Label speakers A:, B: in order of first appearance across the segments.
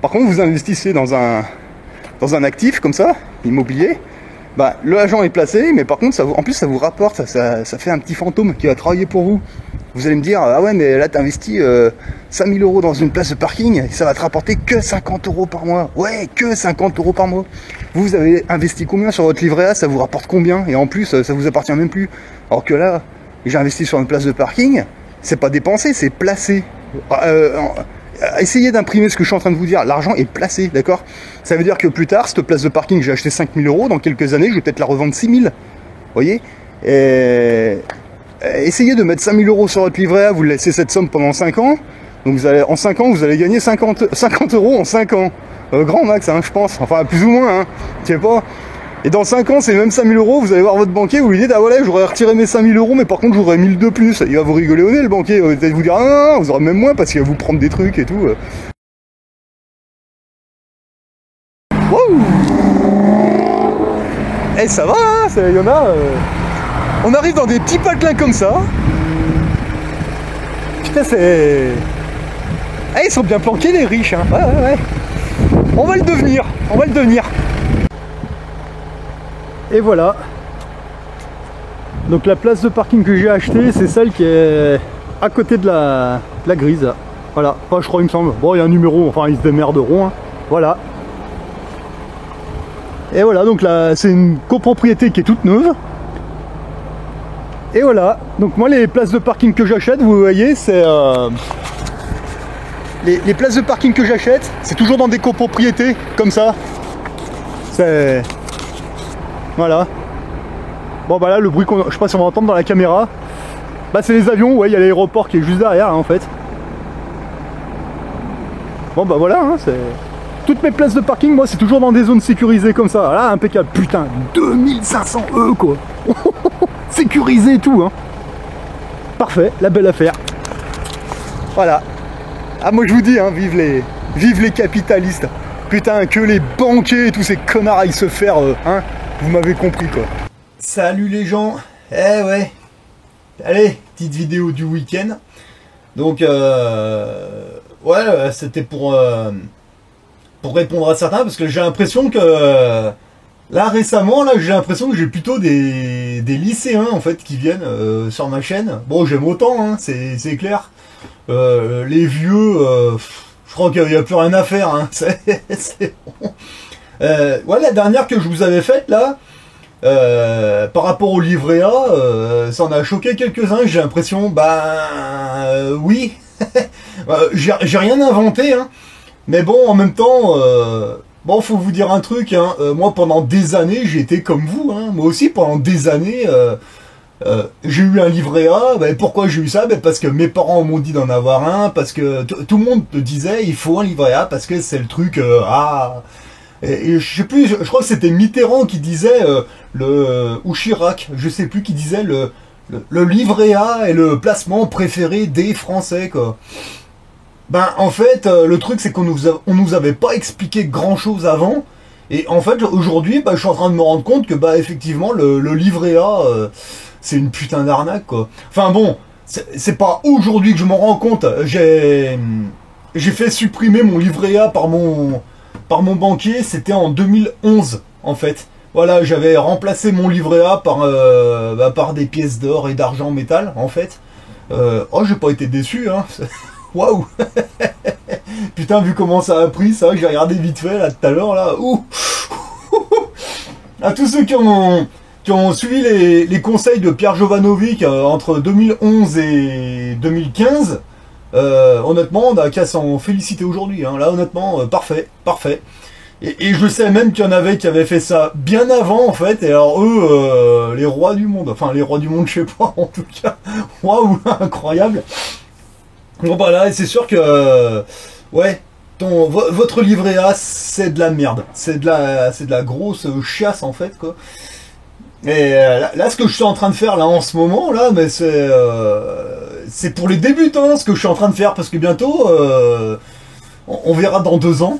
A: Par contre, vous investissez dans un actif comme ça, immobilier, bah, l'argent est placé, mais par contre, en plus, ça vous rapporte, ça fait un petit fantôme qui va travailler pour vous. Vous allez me dire, ah ouais, mais là, tu investis 5000 € dans une place de parking, ça va te rapporter que 50 € par mois. Ouais, que 50 € par mois. Vous avez investi combien sur votre livret A, ça vous rapporte combien? Et en plus, ça vous appartient même plus. Alors que là, j'ai investi sur une place de parking, c'est pas dépensé, c'est placé. Essayez d'imprimer ce que je suis en train de vous dire. L'argent est placé, d'accord? Ça veut dire que plus tard, cette place de parking, j'ai acheté 5000 €. Dans quelques années, je vais peut-être la revendre 6000. Vous voyez? Essayez de mettre 5000 € sur votre livret A. Vous laissez cette somme pendant 5 ans. Donc en 5 ans, vous allez gagner 50 € en 5 ans. Grand max, hein, je pense. Enfin, plus ou moins, hein. Je sais pas. Et dans 5 ans, c'est même 5000 €, vous allez voir votre banquier, vous lui dites, ah voilà, j'aurais retiré mes 5000 €, mais par contre, j'aurais 1000 de plus. Il va vous rigoler au nez, le banquier. Il va peut-être vous dire, ah non, non, vous aurez même moins parce qu'il va vous prendre des trucs et tout. Wouh! Eh, ça va, hein, il y en a. On arrive dans des petits patelins comme ça. Putain, c'est. Eh, ils sont bien planqués, les riches, hein. Ouais, ouais, ouais. On va le devenir, on va le devenir. Et voilà. Donc la place de parking que j'ai achetée, c'est celle qui est à côté de la grise. Voilà. Enfin, je crois, il me semble. Bon, il y a un numéro, enfin, ils se démerderont. Hein. Voilà. Et voilà, donc là, c'est une copropriété qui est toute neuve. Et voilà. Donc moi, les places de parking que j'achète, vous voyez, c'est... Les places de parking que j'achète, c'est toujours dans des copropriétés, comme ça. C'est... Voilà. Bon bah là le bruit je sais pas si on va entendre dans la caméra. Bah c'est les avions, ouais, il y a l'aéroport qui est juste derrière hein, en fait. Bon bah voilà, hein, c'est... Toutes mes places de parking, moi c'est toujours dans des zones sécurisées comme ça. Là impeccable, putain, 2500 € quoi. Sécurisé et tout hein. Parfait, la belle affaire. Voilà. Ah moi je vous dis hein, vive les capitalistes. Putain que les banquiers et tous ces connards aillent se faire hein. Vous m'avez compris quoi. Salut les gens. Eh ouais. Allez, petite vidéo du week-end. Donc ouais, c'était pour répondre à certains parce que j'ai l'impression que là récemment, là j'ai l'impression que j'ai plutôt des lycéens en fait qui viennent sur ma chaîne. Bon, j'aime autant, hein, c'est clair. Les vieux, je crois qu'il n'y a plus rien à faire. Hein, c'est bon. Ouais, la dernière que je vous avais faite là, par rapport au livret A, ça en a choqué quelques-uns. J'ai l'impression, oui, j'ai rien inventé, hein. Mais bon, en même temps, bon, faut vous dire un truc, hein. Moi, pendant des années, j'ai été comme vous, hein. Moi aussi, pendant des années, j'ai eu un livret A. Pourquoi j'ai eu ça? Parce que mes parents m'ont dit d'en avoir un, parce que tout le monde te disait, il faut un livret A, parce que c'est le truc, Et je sais plus, je crois que c'était Mitterrand qui disait, ou Chirac, je sais plus, qui disait le livret A est le placement préféré des Français, quoi. En fait, le truc c'est qu'on nous avait pas expliqué grand chose avant, et en fait aujourd'hui, je suis en train de me rendre compte que effectivement le livret A, c'est une putain d'arnaque, quoi. Enfin bon, c'est pas aujourd'hui que je m'en rends compte. J'ai fait supprimer mon livret A par mon banquier, c'était en 2011 en fait. Voilà, j'avais remplacé mon livret A par des pièces d'or et d'argent métal en fait. Oh, j'ai pas été déçu, hein. Waouh. Putain, vu comment ça a pris, ça, j'ai regardé vite fait là tout à l'heure là. Ouh. À tous ceux qui ont suivi les conseils de Pierre Jovanovic entre 2011 et 2015. Honnêtement, on n'a qu'à s'en féliciter aujourd'hui. Hein. Là, honnêtement, parfait, parfait. Et je sais même qu'il y en avait qui avaient fait ça bien avant, en fait. Et alors, eux, les rois du monde. Enfin, les rois du monde, je sais pas, en tout cas. Waouh, incroyable. Bon, là, c'est sûr que... ouais, votre livret A, c'est de la merde. C'est de la grosse chiasse, en fait, quoi. Et là, ce que je suis en train de faire là en ce moment là, c'est pour les débutants ce que je suis en train de faire, parce que bientôt on verra dans 2 ans.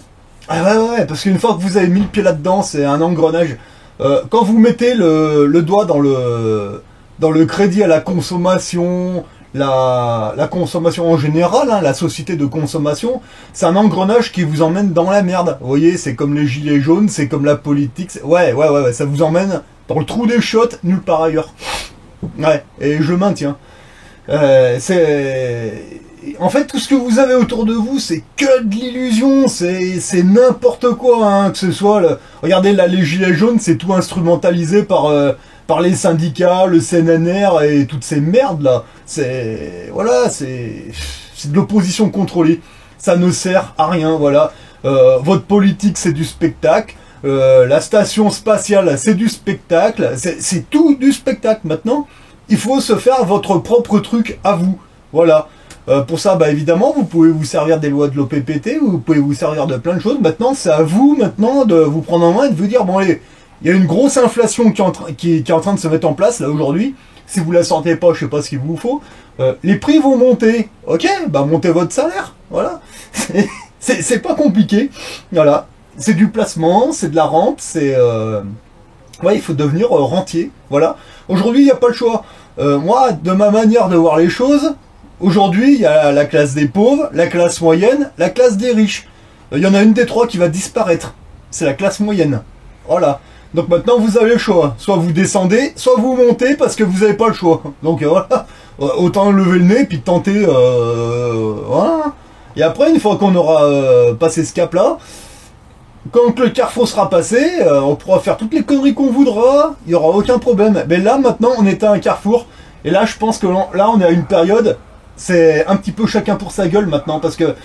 A: Ah ouais, parce qu'une fois que vous avez mis le pied là-dedans, c'est un engrenage. Quand vous mettez le doigt dans le crédit à la consommation, la consommation en général, hein, la société de consommation, c'est un engrenage qui vous emmène dans la merde. Vous voyez, c'est comme les gilets jaunes, c'est comme la politique. Ouais, ça vous emmène dans le trou des chiottes, nulle part ailleurs. Ouais, et je maintiens. En fait, tout ce que vous avez autour de vous, c'est que de l'illusion, c'est n'importe quoi, hein, que ce soit... Regardez, là, les gilets jaunes, c'est tout instrumentalisé par les syndicats, le CNNR et toutes ces merdes, là. Voilà, c'est de l'opposition contrôlée. Ça ne sert à rien, voilà. Votre politique, c'est du spectacle. La station spatiale, c'est du spectacle. C'est tout du spectacle, maintenant. Il faut se faire votre propre truc à vous, voilà. Pour ça, bah évidemment, vous pouvez vous servir des lois de l'OPPT, vous pouvez vous servir de plein de choses. Maintenant, c'est à vous, maintenant, de vous prendre en main et de vous dire, bon allez, il y a une grosse inflation qui est en train de se mettre en place, là, aujourd'hui. Si vous la sentez pas, je sais pas ce qu'il vous faut. Les prix vont monter. Ok, bah montez votre salaire, voilà. C'est pas compliqué, voilà. C'est du placement, c'est de la rente, ouais, il faut devenir rentier, voilà. Aujourd'hui, il n'y a pas le choix. Moi, de ma manière de voir les choses, aujourd'hui, il y a la classe des pauvres, la classe moyenne, la classe des riches. Il y en a une des trois qui va disparaître. C'est la classe moyenne. Voilà. Donc maintenant, vous avez le choix. Soit vous descendez, soit vous montez parce que vous n'avez pas le choix. Donc voilà. Autant lever le nez puis tenter... voilà. Et après, une fois qu'on aura passé ce cap-là, quand le carrefour sera passé, on pourra faire toutes les conneries qu'on voudra, il n'y aura aucun problème. Mais là, maintenant, on est à un carrefour. Et là, je pense que là, on est à une période... C'est un petit peu chacun pour sa gueule maintenant, parce que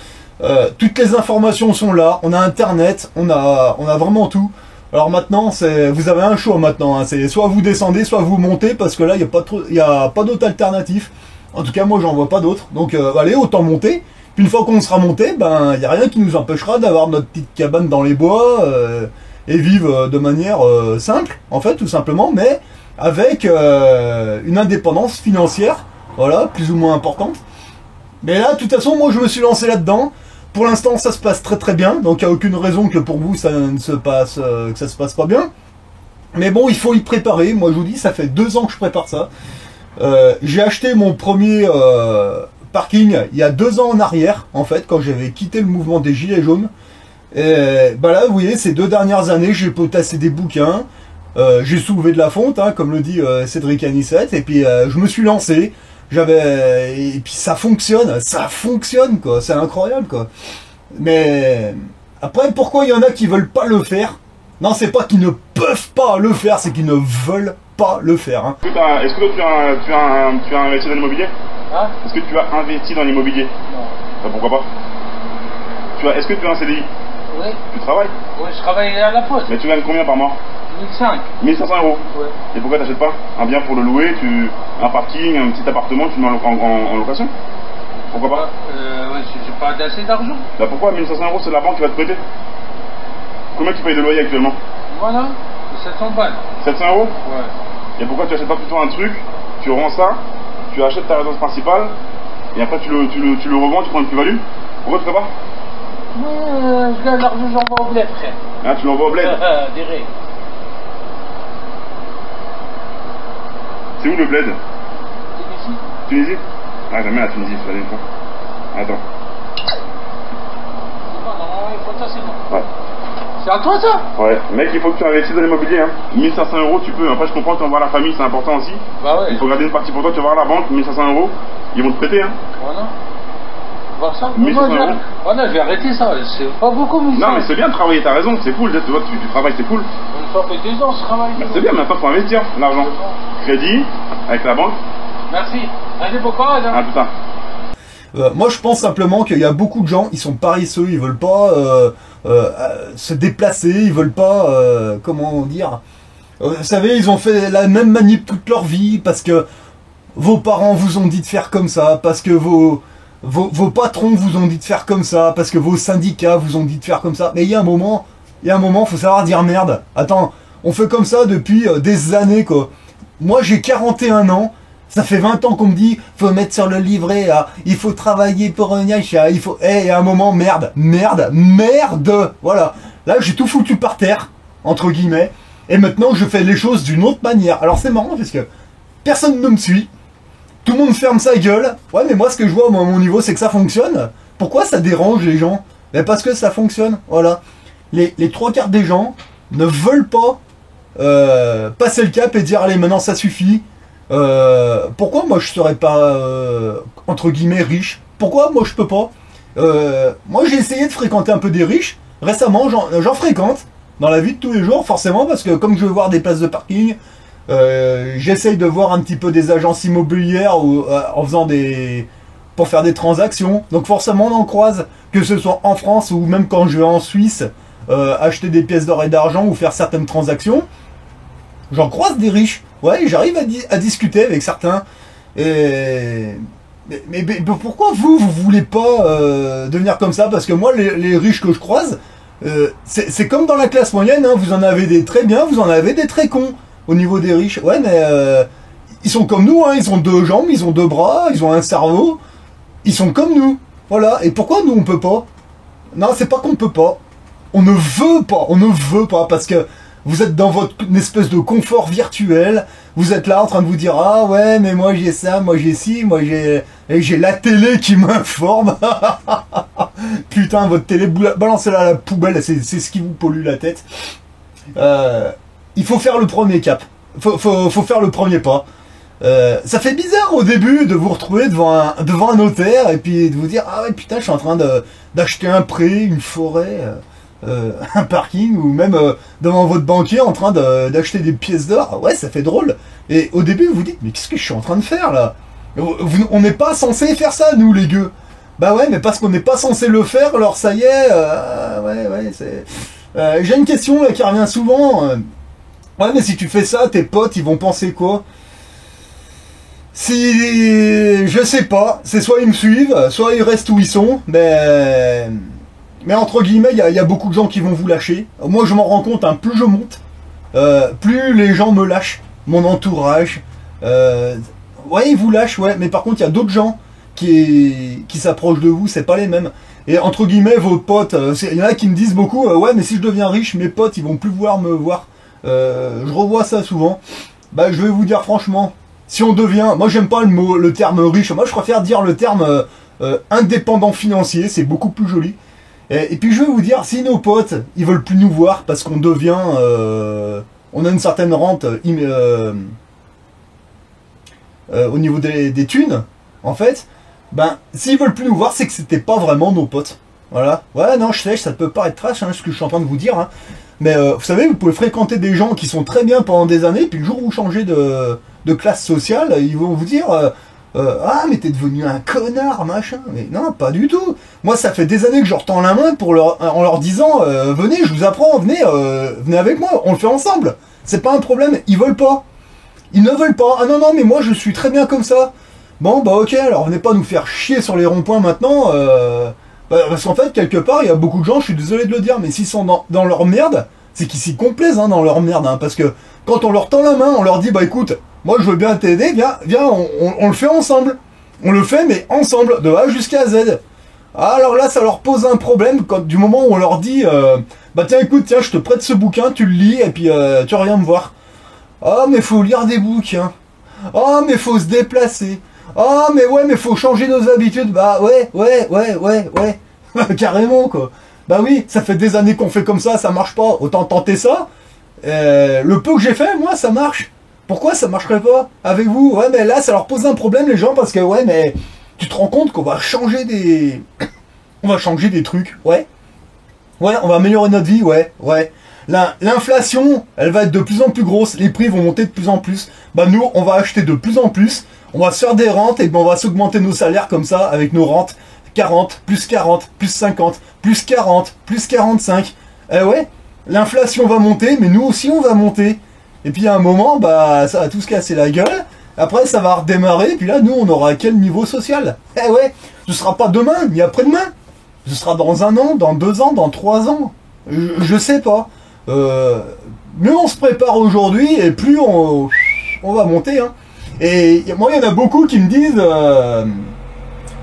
A: toutes les informations sont là, on a Internet, on a vraiment tout. Alors maintenant, vous avez un choix maintenant, hein, c'est soit vous descendez, soit vous montez, parce que là, il n'y a pas d'autre alternative. En tout cas, moi, j'en vois pas d'autre. Donc, allez, autant monter. Puis une fois qu'on sera monté, ben, il n'y a rien qui nous empêchera d'avoir notre petite cabane dans les bois et vivre de manière simple, en fait, tout simplement, mais avec une indépendance financière. Voilà, plus ou moins importante. Mais là, de toute façon, moi, je me suis lancé là-dedans. Pour l'instant, ça se passe très très bien. Donc, il n'y a aucune raison que pour vous, ça ne se passe, que ça se passe pas bien. Mais bon, il faut y préparer. Moi, je vous dis, ça fait 2 ans que je prépare ça. J'ai acheté mon premier parking il y a 2 ans en arrière, en fait, quand j'avais quitté le mouvement des Gilets jaunes. Et bah là, vous voyez, ces 2 dernières années, j'ai potassé des bouquins. J'ai soulevé de la fonte, hein, comme le dit Cédric Anissette. Et puis, je me suis lancé. Et puis ça fonctionne quoi, c'est incroyable quoi. Mais après, pourquoi il y en a qui veulent pas le faire? Non, c'est pas qu'ils ne peuvent pas le faire, c'est qu'ils ne veulent pas le faire. Hein.
B: Est-ce que toi tu as investi dans l'immobilier? Hein? Est-ce que tu as investi dans l'immobilier? Non. Pourquoi pas? Est-ce que tu as un CDI?
C: Oui.
B: Tu travailles?
C: Oui, je travaille à la poste.
B: Mais tu gagnes combien par mois?
C: 1500.
B: 1500 euros.
C: Ouais.
B: Et pourquoi t'achètes pas un bien pour le louer, un parking, un petit appartement, tu le mets en location? Pourquoi pas?
C: Ouais, j'ai pas assez d'argent.
B: Bah pourquoi 1500 euros, c'est la banque qui va te prêter? Combien tu payes de loyer actuellement?
C: Voilà, 700 balles.
B: 700 euros?
C: Ouais.
B: Et pourquoi tu achètes pas plutôt un truc, tu rends ça, tu achètes ta résidence principale, et après tu le revends, tu prends une plus-value? Pourquoi tu fais pas?
C: Je gagne l'argent, j'envoie au bled, frère.
B: Ah, tu l'envoies au bled?
C: Direct.
B: C'est où le bled?
C: Tunisie.
B: Tunisie? Ah, jamais la Tunisie, je suis allé une fois. Attends.
C: C'est bon, normalement, il faut ça, c'est bon.
B: Ouais.
C: C'est à toi, ça?
B: Ouais. Mec, il faut que tu investisses dans l'immobilier, hein. 1500 euros, tu peux. Après, je comprends que tu envoies la famille, c'est important aussi.
C: Bah ouais.
B: Il faut garder une partie pour toi, tu vas voir la banque, 1500 euros, ils vont te prêter, hein.
C: Voilà. Voir ça?
B: 1500 euros.
C: Voilà, je vais arrêter ça. C'est pas beaucoup, mais
B: non, mais c'est bien de travailler, t'as raison, c'est cool. Tu vois, tu travailles, c'est cool.
C: Ça fait 2 ans, je travaille.
B: Bah, c'est bien, maintenant, il faut investir l'argent. Crédit, avec la banque.
C: Merci. Allez, bon courage.
B: Ah, putain.
A: Moi, je pense simplement qu'il y a beaucoup de gens, ils sont paresseux, ils veulent pas se déplacer, ils veulent pas, comment dire, vous savez, ils ont fait la même manip toute leur vie parce que vos parents vous ont dit de faire comme ça, parce que vos patrons vous ont dit de faire comme ça, parce que vos syndicats vous ont dit de faire comme ça. Mais il y a un moment, faut savoir dire merde. Attends, on fait comme ça depuis des années, quoi. Moi, j'ai 41 ans. Ça fait 20 ans qu'on me dit, faut mettre sur le livret A, il faut travailler pour un achat, il faut... Eh, à un moment, merde. Voilà. Là, j'ai tout foutu par terre, entre guillemets. Et maintenant, je fais les choses d'une autre manière. Alors c'est marrant parce que personne ne me suit. Tout le monde ferme sa gueule. Ouais, mais moi, ce que je vois à mon niveau, c'est que ça fonctionne. Pourquoi ça dérange les gens? Ben parce que ça fonctionne. Voilà. Les 3/4 des gens ne veulent pas passer le cap et dire allez, maintenant ça suffit. Pourquoi moi je serais pas entre guillemets riche? Pourquoi moi je peux pas? Moi j'ai essayé de fréquenter un peu des riches. Récemment, j'en fréquente dans la vie de tous les jours, forcément, parce que comme je veux voir des places de parking, j'essaye de voir un petit peu des agences immobilières en faisant pour faire des transactions. Donc forcément on en croise, que ce soit en France ou même quand je vais en Suisse acheter des pièces d'or et d'argent ou faire certaines transactions. J'en croise des riches. Ouais, j'arrive à discuter avec certains. Mais pourquoi vous voulez pas devenir comme ça? Parce que moi, les riches que je croise, c'est comme dans la classe moyenne, hein, vous en avez des très bien, vous en avez des très cons au niveau des riches. Ouais, mais ils sont comme nous, hein, ils ont 2 jambes, ils ont 2 bras, ils ont un cerveau. Ils sont comme nous. Voilà. Et pourquoi nous, on peut pas? Non, c'est pas qu'on peut pas. On ne veut pas, parce que vous êtes dans votre espèce de confort virtuel, vous êtes là en train de vous dire ah ouais mais moi j'ai ça, moi j'ai ci, moi j'ai la télé qui m'informe. Putain, votre télé, balancez-la à la poubelle, c'est ce qui vous pollue la tête. Il faut faire le premier cap, faut faire le premier pas. Ça fait bizarre au début de vous retrouver devant un notaire et puis de vous dire ah ouais putain je suis en train d'acheter un pré, une forêt, un parking ou même devant votre banquier en train d'acheter des pièces d'or. Ouais, ça fait drôle. Et au début vous vous dites mais qu'est-ce que je suis en train de faire là? On n'est pas censé faire ça nous les gueux. Bah ouais, mais parce qu'on n'est pas censé le faire, alors ça y est. Ouais c'est. J'ai une question là, qui revient souvent. Ouais mais si tu fais ça, tes potes ils vont penser quoi? Si je sais pas, c'est soit ils me suivent, soit ils restent où ils sont, mais entre guillemets, il y a beaucoup de gens qui vont vous lâcher. Moi, je m'en rends compte, hein, plus je monte, plus les gens me lâchent. Mon entourage, ouais, ils vous lâchent, ouais. Mais par contre, il y a d'autres gens qui s'approchent de vous, c'est pas les mêmes. Et entre guillemets, vos potes, il y en a qui me disent beaucoup, ouais, mais si je deviens riche, mes potes, ils vont plus vouloir me voir. Je revois ça souvent. Bah, je vais vous dire franchement, si on devient, moi, j'aime pas le terme riche. Moi, je préfère dire le terme indépendant financier. C'est beaucoup plus joli. Et puis je vais vous dire, si nos potes, ils veulent plus nous voir parce qu'on devient, on a une certaine rente au niveau des thunes, en fait, ben, s'ils veulent plus nous voir, c'est que c'était pas vraiment nos potes. Voilà. Ouais, non, je sais, ça peut paraître trash, hein, ce que je suis en train de vous dire, hein. Mais vous savez, vous pouvez fréquenter des gens qui sont très bien pendant des années, puis le jour où vous changez de classe sociale, ils vont vous dire... ah mais t'es devenu un connard machin. Mais non, pas du tout. Moi ça fait des années que je leur tends la main en leur disant venez, je vous apprends, venez avec moi, on le fait ensemble. C'est pas un problème. Ils veulent pas. Ils ne veulent pas. Ah non non mais moi je suis très bien comme ça. Bon bah ok, alors venez pas nous faire chier sur les ronds-points maintenant. Parce qu'en fait quelque part il y a beaucoup de gens, je suis désolé de le dire, mais s'ils sont dans leur merde, c'est qu'ils s'y complaisent hein, dans leur merde. Hein, parce que quand on leur tend la main, on leur dit bah écoute, moi je veux bien t'aider, viens, on le fait ensemble. On le fait mais ensemble, de A jusqu'à Z. Alors là ça leur pose un problème du moment où on leur dit bah tiens écoute, tiens je te prête ce bouquin, tu le lis et puis tu reviens me voir. Oh mais faut lire des bouquins. Oh mais faut se déplacer. Oh mais ouais mais faut changer nos habitudes. Bah ouais. Carrément quoi. Bah oui, ça fait des années qu'on fait comme ça marche pas. Autant tenter ça. Le peu que j'ai fait, moi ça marche. Pourquoi ça marcherait pas avec vous? Ouais mais là ça leur pose un problème les gens parce que ouais mais tu te rends compte qu'on va changer des... on va changer des trucs, ouais. Ouais, on va améliorer notre vie, ouais. L'inflation, elle va être de plus en plus grosse, les prix vont monter de plus en plus. Bah nous, on va acheter de plus en plus, on va se faire des rentes et ben on va s'augmenter nos salaires comme ça avec nos rentes. 40, plus 40, plus 50, plus 40, plus 45. Ouais, l'inflation va monter, mais nous aussi on va monter. Et puis à un moment, bah ça va tout se casser la gueule. Après ça va redémarrer. Et puis là, nous, on aura quel niveau social? Ouais, ce sera pas demain, ni après-demain. Ce sera dans 1 an, dans 2 ans, dans 3 ans. Je sais pas. Mieux on se prépare aujourd'hui et plus on va monter. Hein. Et moi, il y en a beaucoup qui me disent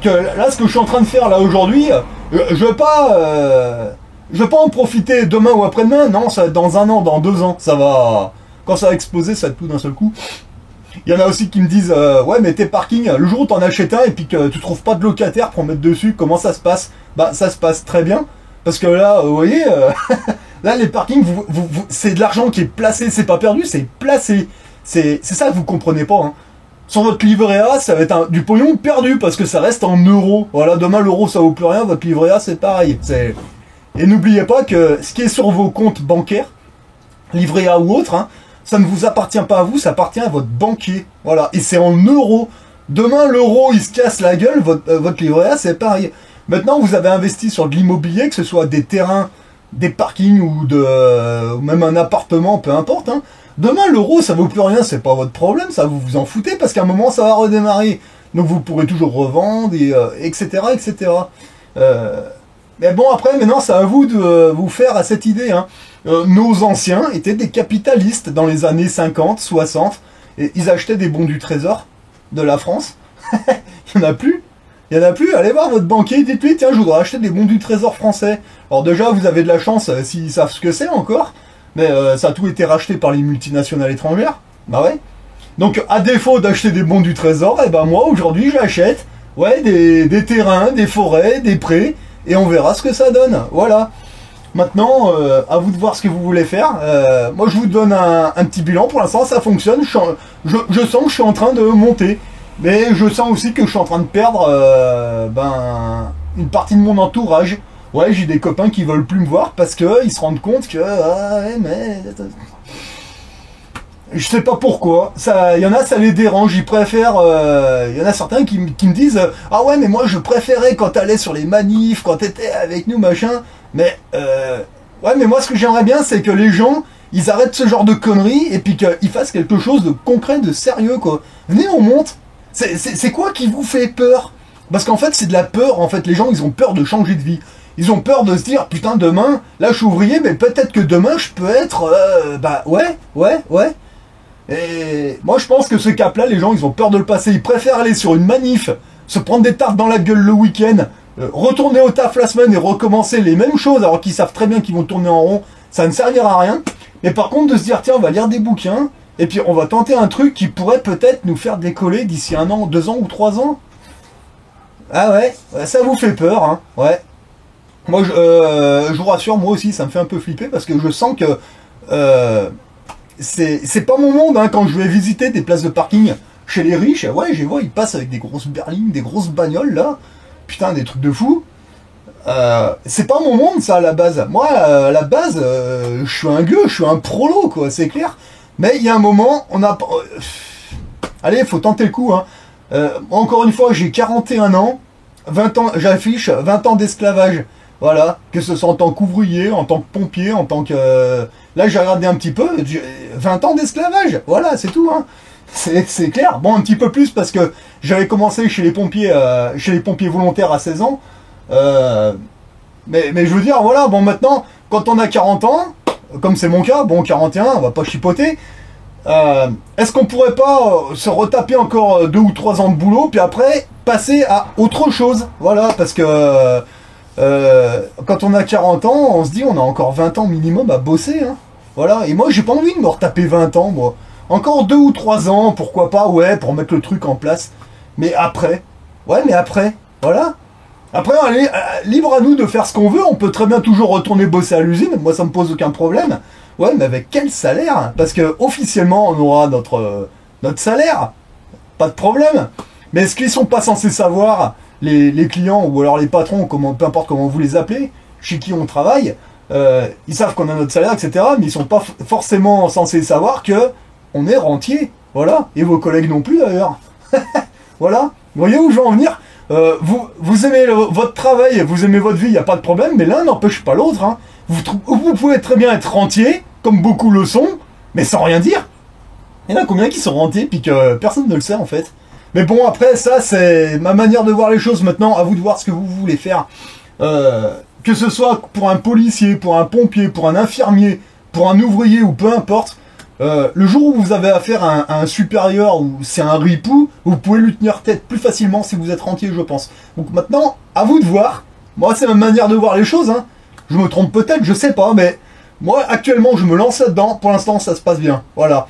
A: que là, ce que je suis en train de faire là aujourd'hui, je veux pas Je vais pas en profiter demain ou après-demain, non, ça va être dans 1 an, dans 2 ans, ça va... Quand ça va exploser, ça va être tout d'un seul coup. Il y en a aussi qui me disent, ouais, mais tes parkings, le jour où t'en achètes un et puis que tu trouves pas de locataire pour mettre dessus, comment ça se passe? Bah, ça se passe très bien, parce que là, vous voyez, là, les parkings, c'est de l'argent qui est placé, c'est pas perdu, c'est placé. C'est ça que vous comprenez pas, hein. Sur votre livret A, ça va être du pognon perdu, parce que ça reste en euros. Voilà, demain, l'euro, ça vaut plus rien, votre livret A, c'est pareil. Et n'oubliez pas que ce qui est sur vos comptes bancaires, livret A ou autre, hein, ça ne vous appartient pas à vous, ça appartient à votre banquier. Voilà, et c'est en euros. Demain, l'euro, il se casse la gueule, votre livret A, c'est pareil. Maintenant, vous avez investi sur de l'immobilier, que ce soit des terrains, des parkings ou même un appartement, peu importe. Hein. Demain, l'euro, ça vaut plus rien, c'est pas votre problème, ça vous en foutez, parce qu'à un moment, ça va redémarrer. Donc, vous pourrez toujours revendre, et, etc., etc. Mais bon, après, maintenant, c'est à vous de vous faire à cette idée. Hein. Nos anciens étaient des capitalistes dans les années 50, 60, et ils achetaient des bons du trésor de la France. Il n'y en a plus. Il n'y en a plus. Allez voir votre banquier, dites-lui, tiens, je voudrais acheter des bons du trésor français. Alors déjà, vous avez de la chance s'ils savent ce que c'est encore, mais ça a tout été racheté par les multinationales étrangères. Bah ouais. Donc, à défaut d'acheter des bons du trésor, eh ben moi, aujourd'hui, j'achète ouais, des terrains, des forêts, des prés, et on verra ce que ça donne. Voilà. Maintenant, à vous de voir ce que vous voulez faire. Moi, je vous donne un petit bilan. Pour l'instant, ça fonctionne. Je sens que je suis en train de monter. Mais je sens aussi que je suis en train de perdre une partie de mon entourage. Ouais, j'ai des copains qui veulent plus me voir parce qu'ils se rendent compte que... ouais, mais... Je sais pas pourquoi. Il y en a, ça les dérange. Ils préfèrent... Il y en a certains qui me disent « Ah ouais, mais moi, je préférais quand t'allais sur les manifs, quand t'étais avec nous, machin. » Mais, ouais, mais moi, ce que j'aimerais bien, c'est que les gens, ils arrêtent ce genre de conneries et puis qu'ils fassent quelque chose de concret, de sérieux, quoi. Venez, on monte. C'est quoi qui vous fait peur? Parce qu'en fait, c'est de la peur, en fait. Les gens, ils ont peur de changer de vie. Ils ont peur de se dire, putain, demain, là, je suis ouvrier, mais peut-être que demain, je peux être, ouais. Et moi, je pense que ce cap-là, les gens, ils ont peur de le passer. Ils préfèrent aller sur une manif, se prendre des tartes dans la gueule le week-end, retourner au taf la semaine et recommencer les mêmes choses, alors qu'ils savent très bien qu'ils vont tourner en rond. Ça ne servira à rien. Mais par contre, de se dire, tiens, on va lire des bouquins, et puis on va tenter un truc qui pourrait peut-être nous faire décoller d'ici 1 an, 2 ans ou 3 ans. Ah ouais, ça vous fait peur, hein, ouais. Moi, je vous rassure, moi aussi, ça me fait un peu flipper parce que je sens que c'est pas mon monde, hein, quand je vais visiter des places de parking chez les riches. Ouais, je les vois, ils passent avec des grosses berlines, des grosses bagnoles, là. Putain, des trucs de fou. C'est pas mon monde, ça, à la base. Moi, à la base, je suis un gueux, je suis un prolo, quoi, c'est clair. Mais il y a un moment, on a... Allez, faut tenter le coup, hein. Encore une fois, j'ai 41 ans, 20 ans, j'affiche 20 ans d'esclavage. Voilà, que ce soit en tant qu'ouvrier, en tant que pompier, en tant que... Là, j'ai regardé un petit peu, 20 ans d'esclavage, voilà, c'est tout, hein. C'est clair. Bon, un petit peu plus, parce que j'avais commencé chez les pompiers volontaires à 16 ans. Mais je veux dire, voilà, bon, maintenant, quand on a 40 ans, comme c'est mon cas, bon, 41, on va pas chipoter, est-ce qu'on pourrait pas se retaper encore 2 ou 3 ans de boulot, puis après, passer à autre chose? Voilà, parce que... quand on a 40 ans, on se dit on a encore 20 ans minimum à bosser, hein. Voilà, et moi j'ai pas envie de me retaper 20 ans, moi. Encore 2 ou 3 ans, pourquoi pas, ouais, pour mettre le truc en place. Mais après, ouais, mais après, voilà. Après, allez, libre à nous de faire ce qu'on veut, on peut très bien toujours retourner bosser à l'usine, moi ça me pose aucun problème. Ouais, mais avec quel salaire? Parce que officiellement on aura notre salaire, pas de problème. Mais est-ce qu'ils sont pas censés savoir, les clients ou alors les patrons, peu importe comment vous les appelez, chez qui on travaille, ils savent qu'on a notre salaire, etc. Mais ils sont pas forcément censés savoir que on est rentier, voilà. Et vos collègues non plus d'ailleurs. Voilà. Vous voyez où je veux en venir? Vous aimez votre travail, vous aimez votre vie, il n'y a pas de problème, mais l'un n'empêche pas l'autre, hein. Vous pouvez très bien être rentier, comme beaucoup le sont, mais sans rien dire. Il y en a combien qui sont rentiers puis que personne ne le sait en fait. Mais bon, après, ça, c'est ma manière de voir les choses. Maintenant, à vous de voir ce que vous voulez faire. Que ce soit pour un policier, pour un pompier, pour un infirmier, pour un ouvrier ou peu importe, le jour où vous avez affaire à un supérieur ou c'est un ripou, vous pouvez lui tenir tête plus facilement si vous êtes rentier, je pense. Donc maintenant, à vous de voir. Moi, c'est ma manière de voir les choses, hein. Je me trompe peut-être, je sais pas, mais moi, actuellement, je me lance là-dedans. Pour l'instant, ça se passe bien. Voilà.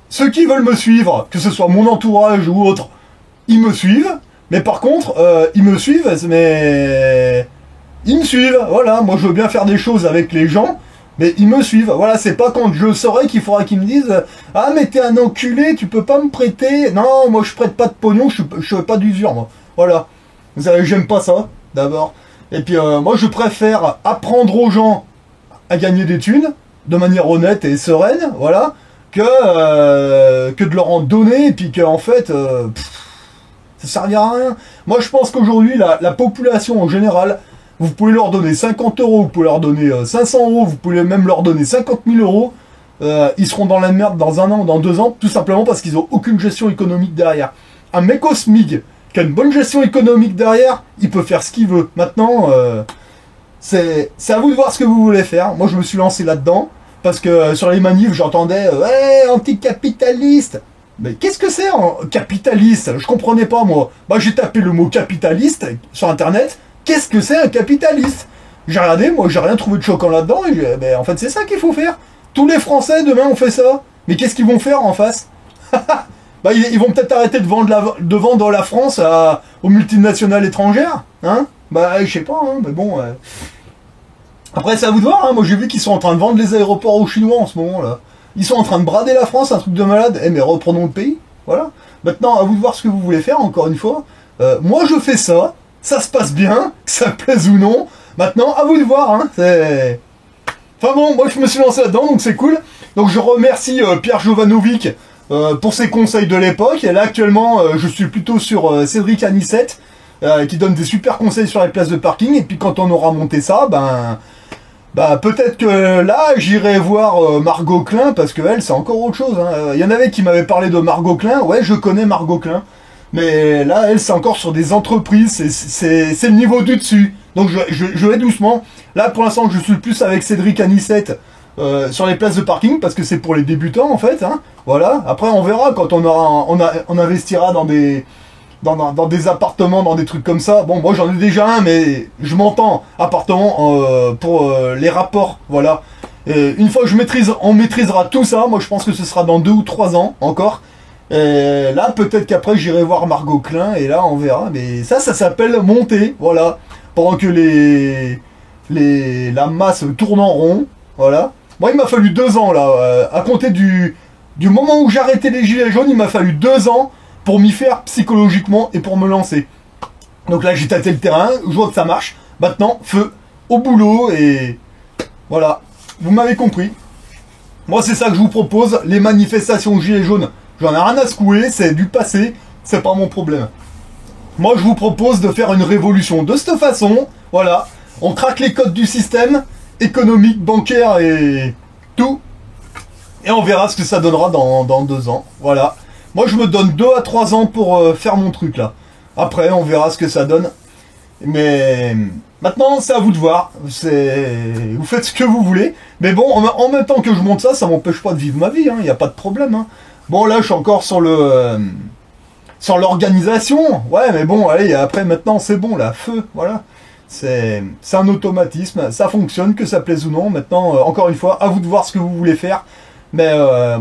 A: Ceux qui veulent me suivre, que ce soit mon entourage ou autre, ils me suivent. Mais par contre, ils me suivent, mais... Ils me suivent, voilà. Moi, je veux bien faire des choses avec les gens, mais ils me suivent. Voilà, c'est pas quand je saurai qu'il faudra qu'ils me disent « Ah, mais t'es un enculé, tu peux pas me prêter. » Non, moi, je prête pas de pognon, je fais pas d'usure, moi. Voilà. Vous savez, j'aime pas ça, d'abord. Et puis, moi, je préfère apprendre aux gens à gagner des thunes, de manière honnête et sereine, voilà, que de leur en donner, et puis qu'en fait... ça servira à rien. Moi, je pense qu'aujourd'hui, la population en général, vous pouvez leur donner 50 euros, vous pouvez leur donner 500 euros, vous pouvez même leur donner 50 000 euros. Ils seront dans la merde dans 1 an ou dans 2 ans, tout simplement parce qu'ils n'ont aucune gestion économique derrière. Un mec au SMIC qui a une bonne gestion économique derrière, il peut faire ce qu'il veut. Maintenant, c'est à vous de voir ce que vous voulez faire. Moi, je me suis lancé là-dedans, parce que sur les manifs, j'entendais « Ouais, anticapitaliste !» Mais qu'est-ce que c'est un capitaliste? Je comprenais pas, moi. Bah, j'ai tapé le mot capitaliste sur internet. Qu'est-ce que c'est un capitaliste? J'ai regardé, moi, j'ai rien trouvé de choquant là-dedans. Et ben, en fait, c'est ça qu'il faut faire. Tous les Français, demain, on fait ça. Mais qu'est-ce qu'ils vont faire en face? Bah, ils vont peut-être arrêter de vendre la France aux multinationales étrangères. Hein? Bah, je sais pas, hein, mais bon... Après, c'est à vous de voir. Hein. Moi, j'ai vu qu'ils sont en train de vendre les aéroports aux Chinois en ce moment-là. Ils sont en train de brader la France, un truc de malade. Eh mais reprenons le pays, voilà. Maintenant, à vous de voir ce que vous voulez faire, encore une fois. Moi, je fais ça, ça se passe bien, que ça plaise ou non. Maintenant, à vous de voir, hein. Enfin bon, moi, je me suis lancé là-dedans, donc c'est cool. Donc, je remercie Pierre Jovanovic pour ses conseils de l'époque. Et là, actuellement, je suis plutôt sur Cédric Anissette, qui donne des super conseils sur les places de parking. Et puis, quand on aura monté ça, bah peut-être que là j'irai voir Margot Klein, parce que elle c'est encore autre chose. Il y en avait qui m'avaient parlé de Margot Klein. Ouais, je connais Margot Klein, mais là elle c'est encore sur des entreprises, c'est le niveau du dessus. Donc je vais doucement. Là pour l'instant je suis plus avec Cédric Anissette sur les places de parking, parce que c'est pour les débutants en fait. Hein. Voilà. Après on verra quand on investira dans des appartements, dans des trucs comme ça. Bon, moi j'en ai déjà un, mais je m'entends appartement pour les rapports, voilà. Et une fois que on maîtrisera tout ça, moi je pense que ce sera dans 2 ou 3 ans encore. Et là, peut-être qu'après j'irai voir Margot Klein, et là on verra. Mais ça s'appelle monter, voilà. Pendant que la masse tourne en rond, voilà. Moi il m'a fallu 2 ans là, à compter du moment où j'ai arrêté les gilets jaunes, il m'a fallu 2 ans pour m'y faire psychologiquement et pour me lancer. Donc là j'ai tâté le terrain, je vois que ça marche. Maintenant, feu au boulot, et voilà, vous m'avez compris. Moi c'est ça que je vous propose. Les manifestations gilets jaunes, j'en ai rien à secouer, c'est du passé, c'est pas mon problème. Moi je vous propose de faire une révolution de cette façon. Voilà, on craque les codes du système économique, bancaire et tout, et on verra ce que ça donnera dans 2 ans. Voilà. Moi, je me donne 2 à 3 ans pour faire mon truc, là. Après, on verra ce que ça donne. Mais maintenant, c'est à vous de voir. Vous faites ce que vous voulez. Mais bon, en même temps que je monte ça, ça m'empêche pas de vivre ma vie. Il n'y a pas de problème. Hein. Bon, là, je suis encore sur l'organisation. Ouais, mais bon, allez, après, maintenant, c'est bon, là. Feu, voilà. C'est un automatisme. Ça fonctionne, que ça plaise ou non. Maintenant, encore une fois, à vous de voir ce que vous voulez faire. Mais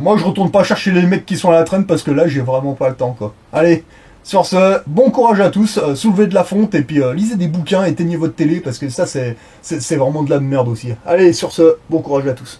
A: moi je retourne pas chercher les mecs qui sont à la traîne, parce que là j'ai vraiment pas le temps quoi. Allez, sur ce, bon courage à tous, soulevez de la fonte, et puis lisez des bouquins, éteignez votre télé, parce que ça c'est vraiment de la merde aussi. Allez, sur ce, bon courage à tous.